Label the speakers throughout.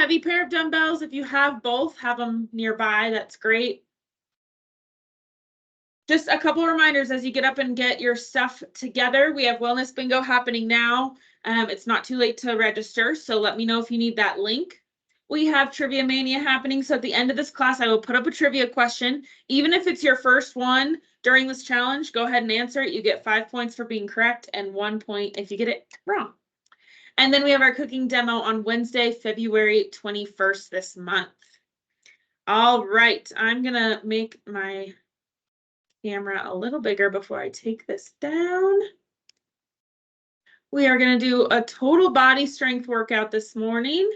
Speaker 1: heavy pair of dumbbells. If you have both, have them nearby. That's great. Just a couple reminders as you get up and get your stuff together. We have Wellness Bingo happening now. It's not too late to register, so let me know if you need that link. We have Trivia Mania happening, so at the end of this class, I will put up a trivia question. Even if it's your first one during this challenge, go ahead and answer it. You get 5 points for being correct and 1 point if you get it wrong. And then we have our cooking demo on Wednesday, February 21st this month. All right, I'm gonna make my camera a little bigger before I take this down. We are going to do a total body strength workout this morning.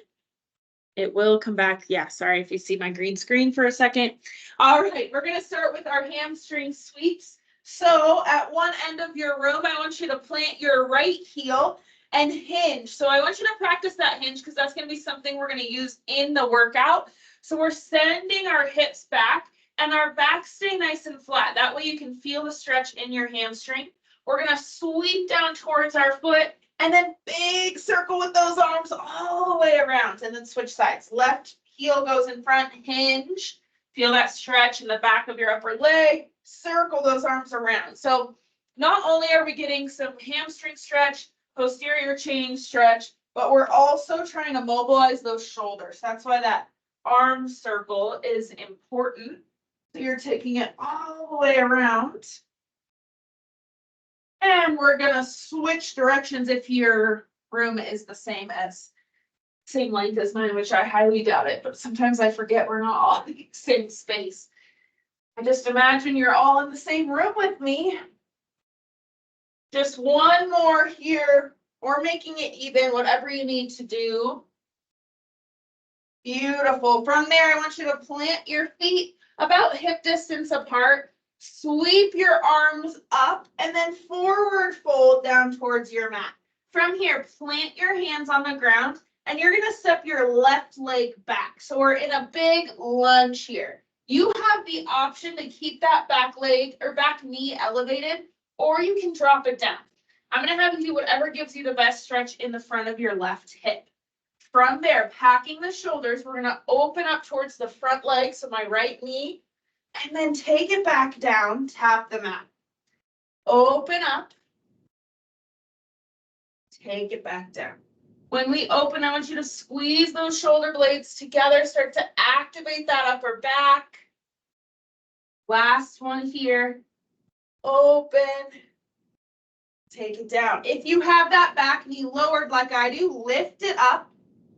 Speaker 1: It will come back. Yeah, sorry if you see my green screen for a second. All right, we're going to start with our hamstring sweeps. So at one end of your room, I want you to plant your right heel and hinge. So I want you to practice that hinge because that's going to be something we're going to use in the workout. So we're sending our hips back and our back stay nice and flat. That way you can feel the stretch in your hamstring. We're going to sweep down towards our foot and then big circle with those arms all the way around and then switch sides. Left heel goes in front, hinge. Feel that stretch in the back of your upper leg. Circle those arms around. So not only are we getting some hamstring stretch, posterior chain stretch, but we're also trying to mobilize those shoulders. That's why that arm circle is important. So you're taking it all the way around. And we're going to switch directions if your room is the same length as mine, which I highly doubt it, but sometimes I forget we're not all in the same space. I just imagine you're all in the same room with me. Just one more here, or making it even, whatever you need to do. Beautiful. From there, I want you to plant your feet about hip distance apart. Sweep your arms up and then forward fold down towards your mat. From here, plant your hands on the ground and you're going to step your left leg back. So we're in a big lunge here. You have the option to keep that back leg or back knee elevated, or you can drop it down. I'm going to have you do whatever gives you the best stretch in the front of your left hip. From there, packing the shoulders, we're going to open up towards the front leg, so my right knee, and then take it back down, tap the mat. Open up, take it back down. When we open, I want you to squeeze those shoulder blades together, start to activate that upper back. Last one here, open, take it down. If you have that back knee lowered like I do, lift it up,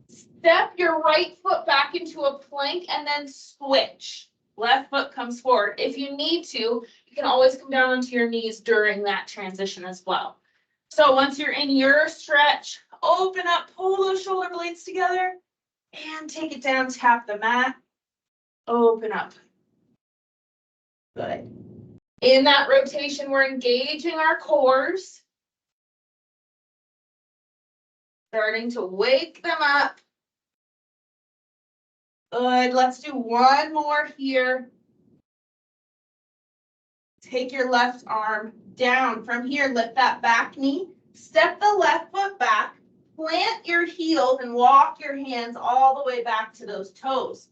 Speaker 1: step your right foot back into a plank, and then switch. Left foot comes forward. If you need to, you can always come down onto your knees during that transition as well. So once you're in your stretch, open up, pull those shoulder blades together, and take it down, tap the mat, open up. Good. In that rotation, we're engaging our cores, starting to wake them up. Good. Let's do one more here. Take your left arm down. From here, lift that back knee. Step the left foot back. Plant your heels and walk your hands all the way back to those toes.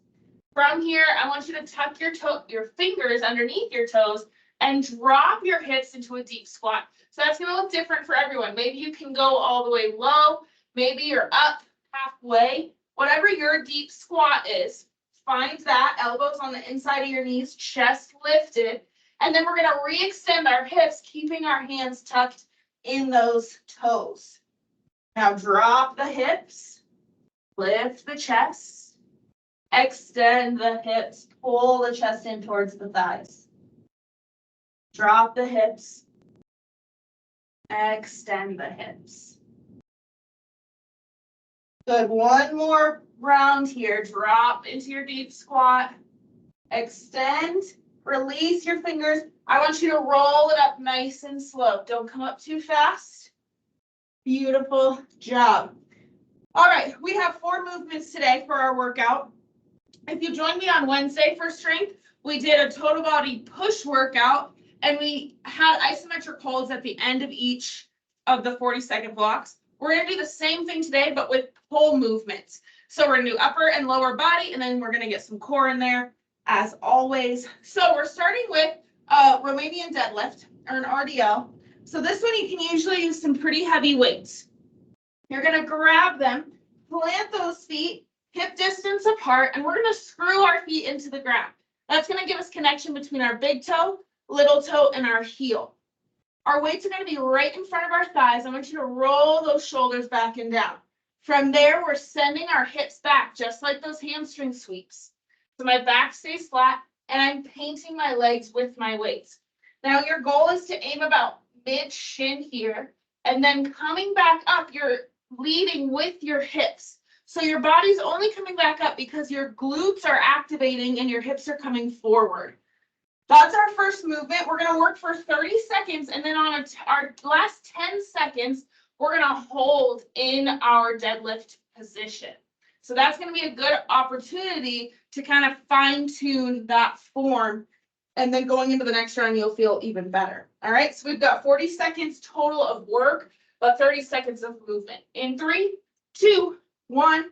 Speaker 1: From here, I want you to tuck your fingers underneath your toes and drop your hips into a deep squat. So that's going to look different for everyone. Maybe you can go all the way low. Maybe you're up halfway. Whatever your deep squat is, find that, elbows on the inside of your knees, chest lifted, and then we're going to re-extend our hips, keeping our hands tucked in those toes. Now drop the hips, lift the chest, extend the hips, pull the chest in towards the thighs. Drop the hips, extend the hips. Good. One more round here. Drop into your deep squat. Extend. Release your fingers. I want you to roll it up nice and slow. Don't come up too fast. Beautiful job. All right. We have 4 movements today for our workout. If you joined me on Wednesday for strength, we did a total body push workout, and we had isometric holds at the end of each of the 40-second blocks. We're going to do the same thing today, but with pull movements. So we're gonna do upper and lower body, and then we're gonna get some core in there as always. So we're starting with Romanian deadlift or an RDL. So this one you can usually use some pretty heavy weights. You're gonna grab them, plant those feet, hip distance apart, and we're gonna screw our feet into the ground. That's gonna give us connection between our big toe, little toe, and our heel. Our weights are gonna be right in front of our thighs. I want you to roll those shoulders back and down. From there, we're sending our hips back, just like those hamstring sweeps. So my back stays flat, and I'm painting my legs with my weights. Now your goal is to aim about mid-shin here, and then coming back up, you're leading with your hips. So your body's only coming back up because your glutes are activating and your hips are coming forward. That's our first movement. We're gonna work for 30 seconds, and then on our last 10 seconds, we're gonna hold in our deadlift position. So that's gonna be a good opportunity to kind of fine tune that form. And then going into the next round, you'll feel even better. All right, so we've got 40 seconds total of work, but 30 seconds of movement. In 3, 2, 1,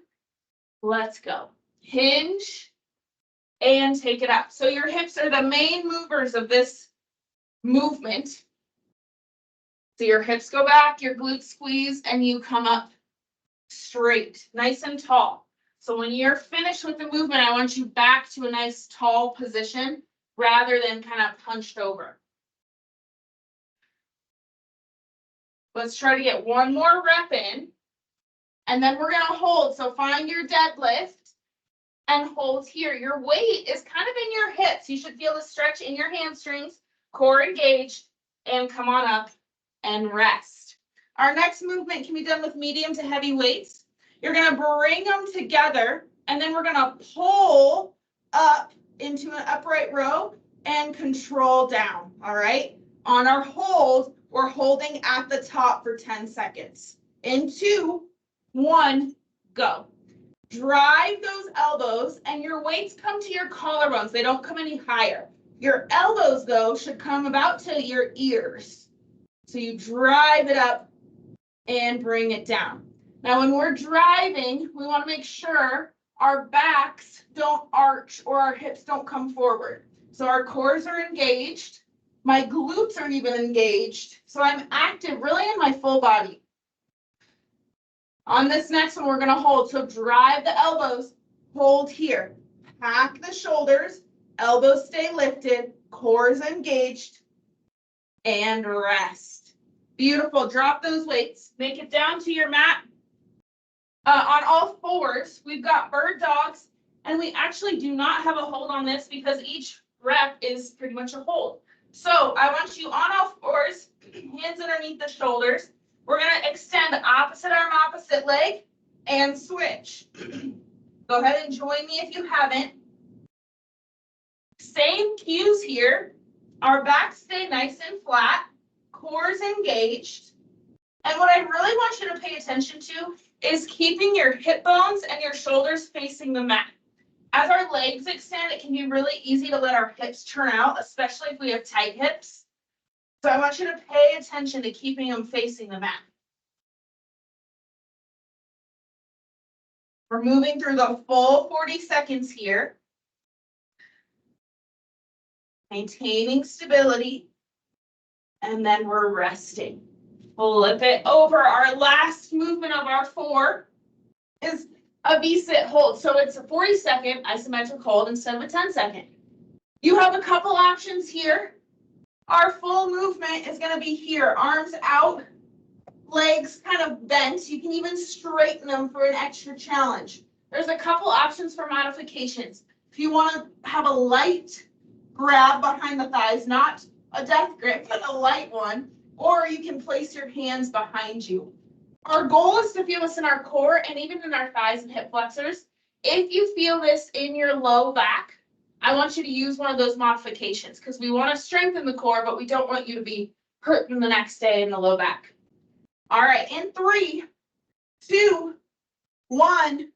Speaker 1: let's go. Hinge and take it up. So your hips are the main movers of this movement. So your hips go back, your glutes squeeze, and you come up straight, nice and tall. So when you're finished with the movement, I want you back to a nice tall position rather than kind of hunched over. Let's try to get one more rep in, and then we're gonna hold. So find your deadlift and hold here. Your weight is kind of in your hips. You should feel the stretch in your hamstrings, core engaged, and come on up and rest. Our next movement can be done with medium to heavy weights. You're gonna bring them together, and then we're gonna pull up into an upright row and control down, all right? On our hold, we're holding at the top for 10 seconds. In 2, 1, go. Drive those elbows, and your weights come to your collarbones. They don't come any higher. Your elbows, though, should come about to your ears. So you drive it up and bring it down. Now, when we're driving, we want to make sure our backs don't arch or our hips don't come forward. So our cores are engaged. My glutes are even engaged. So I'm active really in my full body. On this next one, we're going to hold. So drive the elbows, hold here. Pack the shoulders, elbows stay lifted, cores engaged, and rest. Beautiful. Drop those weights. Make it down to your mat. On all fours, we've got bird dogs, and we actually do not have a hold on this because each rep is pretty much a hold. So I want you on all fours, hands underneath the shoulders. We're going to extend opposite arm, opposite leg, and switch. Go ahead and join me if you haven't. Same cues here. Our backs stay nice and flat, cores engaged. And what I really want you to pay attention to is keeping your hip bones and your shoulders facing the mat. As our legs extend, it can be really easy to let our hips turn out, especially if we have tight hips. So I want you to pay attention to keeping them facing the mat. We're moving through the full 40 seconds here. Maintaining stability. And then we're resting. Flip it over. Our last movement of our 4 is a V-sit hold. So it's a 40-second isometric hold instead of a 10-second. You have a couple options here. Our full movement is going to be here. Arms out, legs kind of bent. You can even straighten them for an extra challenge. There's a couple options for modifications. If you want to have a light grab behind the thighs, not a death grip, but a light one, or you can place your hands behind you. Our goal is to feel this in our core and even in our thighs and hip flexors. If you feel this in your low back, I want you to use one of those modifications because we want to strengthen the core, but we don't want you to be hurting the next day in the low back. All right, in 3, 2, 1,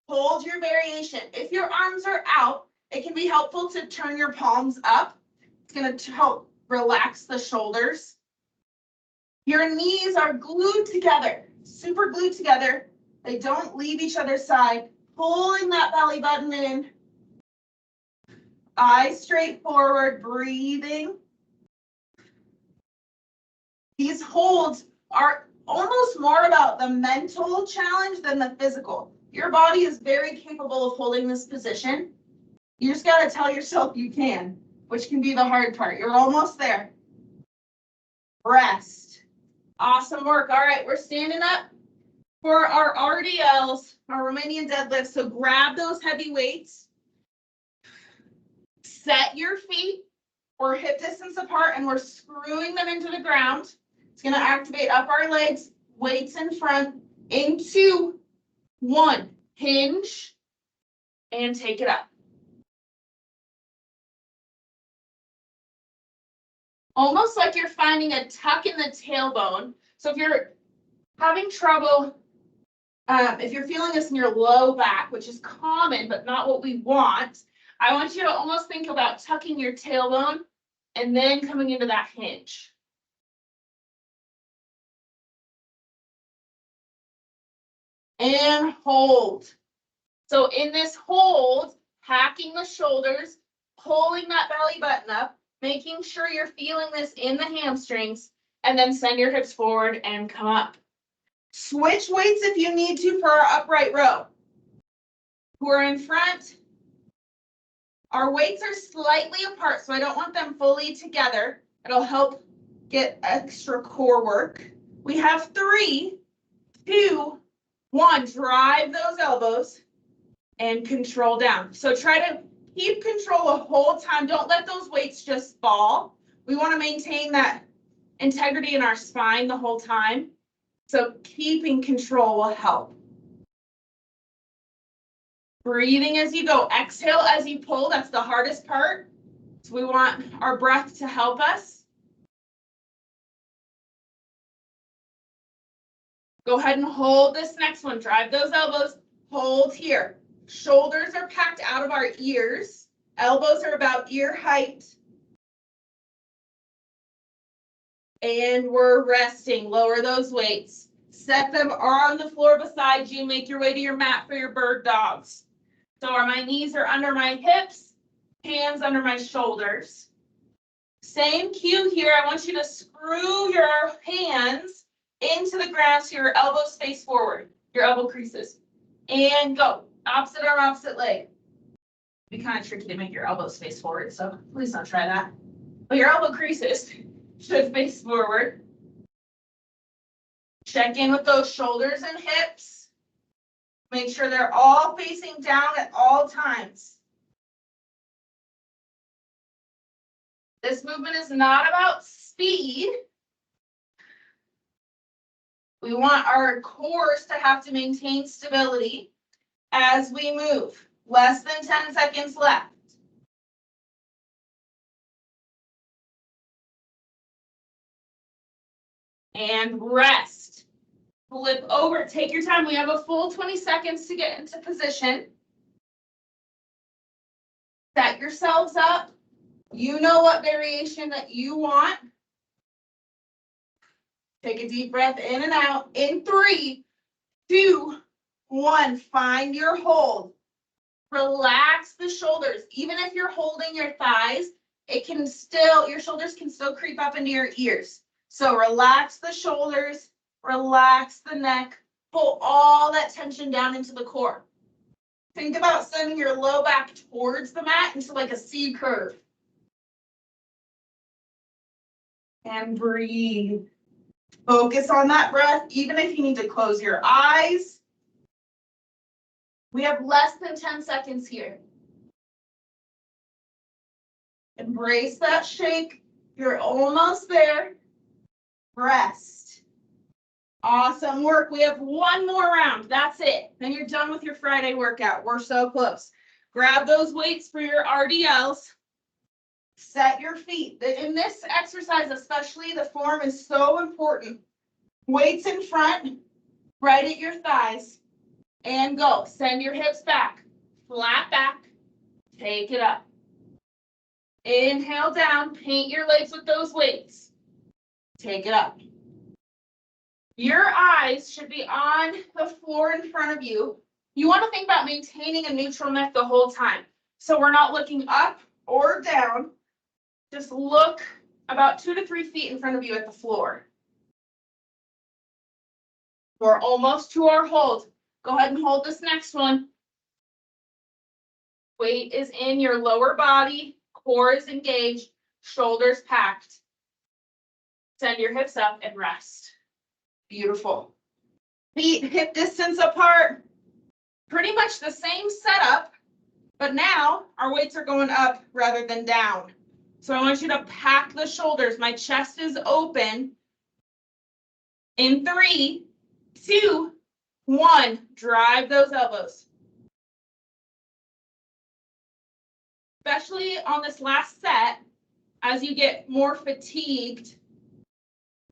Speaker 1: hold your variation. If your arms are out, it can be helpful to turn your palms up. It's going to help relax the shoulders. Your knees are glued together, super glued together. They don't leave each other's side. pulling that belly button in. Eyes straight forward, breathing. These holds are almost more about the mental challenge than the physical. Your body is very capable of holding this position. You just got to tell yourself you can, which can be the hard part. You're almost there. Rest. Awesome work. All right, we're standing up for our RDLs, our Romanian deadlifts. So grab those heavy weights. Set your feet or hip distance apart, and we're screwing them into the ground. It's going to activate up our legs, weights in front, in 2, 1, hinge, and take it up. Almost like you're finding a tuck in the tailbone. So if you're having trouble, if you're feeling this in your low back, which is common but not what we want, I want you to almost think about tucking your tailbone and then coming into that hinge. And hold. So in this hold, hacking the shoulders, pulling that belly button up, making sure you're feeling this in the hamstrings, and then send your hips forward and come up. Switch weights if you need to for our upright row. Who are in front? Our weights are slightly apart, so I don't want them fully together. It'll help get extra core work. We have 3, 2, 1. Drive those elbows and control down. So try to keep control the whole time. Don't let those weights just fall. We want to maintain that integrity in our spine the whole time. So keeping control will help. Breathing as you go. Exhale as you pull. That's the hardest part. So we want our breath to help us. Go ahead and hold this next one. Drive those elbows. Hold here. Shoulders are packed out of our ears. Elbows are about ear height. And we're resting. Lower those weights. Set them on the floor beside you. Make your way to your mat for your bird dogs. So my knees are under my hips, hands under my shoulders. Same cue here. I want you to screw your hands into the ground so your elbows face forward, your elbow creases. And go. Opposite arm, opposite leg. It'd be kind of tricky to make your elbows face forward, so please don't try that. But your elbow creases should face forward. Check in with those shoulders and hips. Make sure they're all facing down at all times. This movement is not about speed. We want our cores to have to maintain stability as we move. Less than 10 seconds left. And rest. Flip over, take your time. We have a full 20 seconds to get into position. Set yourselves up. You know what variation that you want. Take a deep breath in and out. In 3, 2, 1. Find your hold. Relax the shoulders. Even if you're holding your thighs, your shoulders can still creep up into your ears. So relax the shoulders. Relax the neck, pull all that tension down into the core. Think about sending your low back towards the mat into like a C curve. And breathe. Focus on that breath, even if you need to close your eyes. We have less than 10 seconds here. Embrace that shake. You're almost there. Rest. Awesome work. We have one more round. That's it. Then you're done with your Friday workout. We're so close. Grab those weights for your RDLs. Set your feet. In this exercise, especially, the form is so important. Weights in front, right at your thighs, and go. Send your hips back. Flat back. Take it up. Inhale down. Paint your legs with those weights. Take it up. Your eyes should be on the floor in front of you. You want to think about maintaining a neutral neck the whole time. So we're not looking up or down. Just look about 2 to 3 feet in front of you at the floor. We're almost to our hold. Go ahead and hold this next one. Weight is in your lower body, core is engaged, shoulders packed. Send your hips up and rest. Beautiful. Feet hip distance apart. Pretty much the same setup, but now our weights are going up rather than down. So I want you to pack the shoulders. My chest is open. In 3, 2, 1, drive those elbows. Especially on this last set, as you get more fatigued,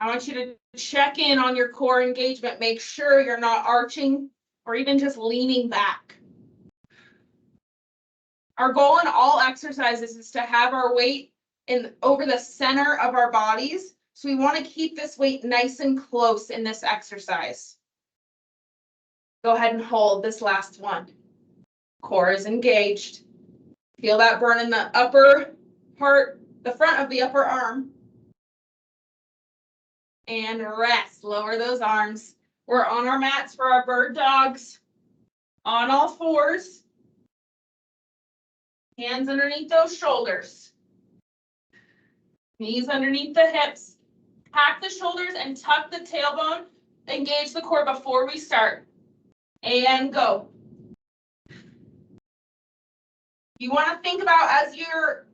Speaker 1: I want you to check in on your core engagement. Make sure you're not arching or even just leaning back. Our goal in all exercises is to have our weight over the center of our bodies. So we want to keep this weight nice and close in this exercise. Go ahead and hold this last one. Core is engaged. Feel that burn in the upper part, the front of the upper arm. And rest. Lower those arms. We're on our mats for our bird dogs. On all fours. Hands underneath those shoulders. Knees underneath the hips. Pack the shoulders and tuck the tailbone. Engage the core before we start. And go. You want to think about as your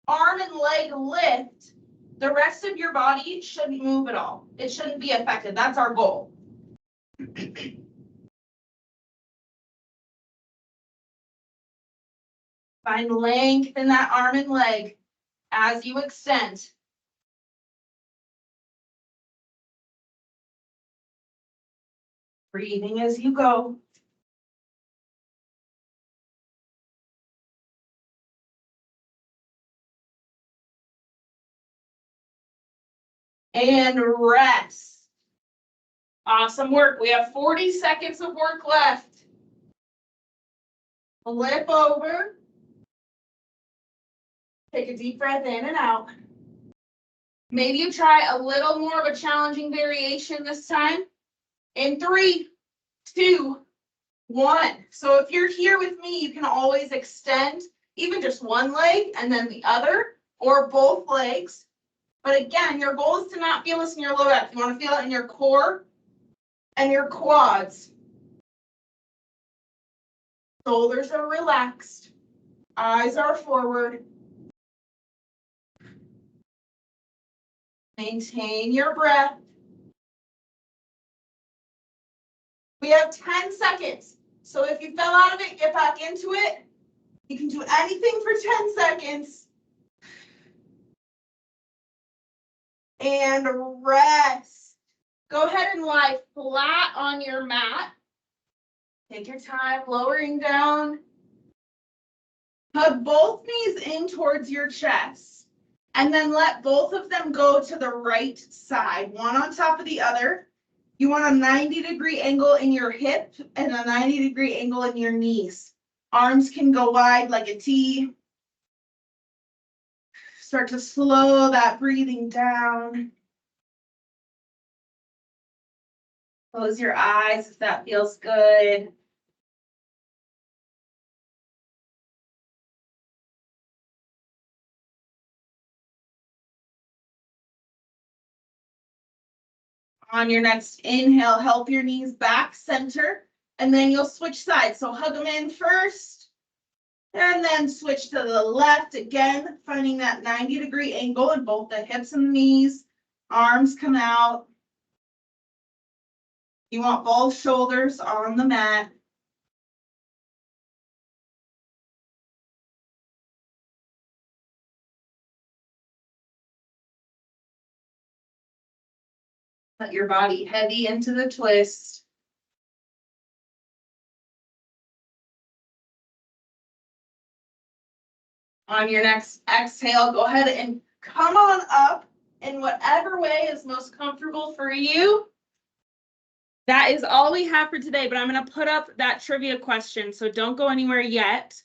Speaker 1: arm and leg lift, the rest of your body shouldn't move at all. It shouldn't be affected. That's our goal. Find length in that arm and leg as you extend. Breathing as you go. And rest. Awesome work. We have 40 seconds of work left. Flip over. Take a deep breath in and out. Maybe you try a little more of a challenging variation this time. In 3, 2, 1. So if you're here with me, you can always extend even just one leg and then the other, or both legs. But again, your goal is to not feel this in your low back. You want to feel it in your core and your quads. Shoulders are relaxed. Eyes are forward. Maintain your breath. We have 10 seconds. So if you fell out of it, get back into it. You can do anything for 10 seconds. And rest. Go ahead and lie flat on your mat. Take your time lowering down. Hug both knees in towards your chest. And then let both of them go to the right side, one on top of the other. You want a 90-degree angle in your hip and a 90-degree angle in your knees. Arms can go wide like a T. Start to slow that breathing down. Close your eyes if that feels good. On your next inhale, help your knees back center, and then you'll switch sides. So hug them in first, and then switch to the left again, finding that 90-degree angle in both the hips and the knees. Arms come out. You want both shoulders on the mat. Let your body heavy into the twist. On your next exhale, go ahead and come on up in whatever way is most comfortable for you. That is all we have for today, but I'm going to put up that trivia question, so don't go anywhere yet.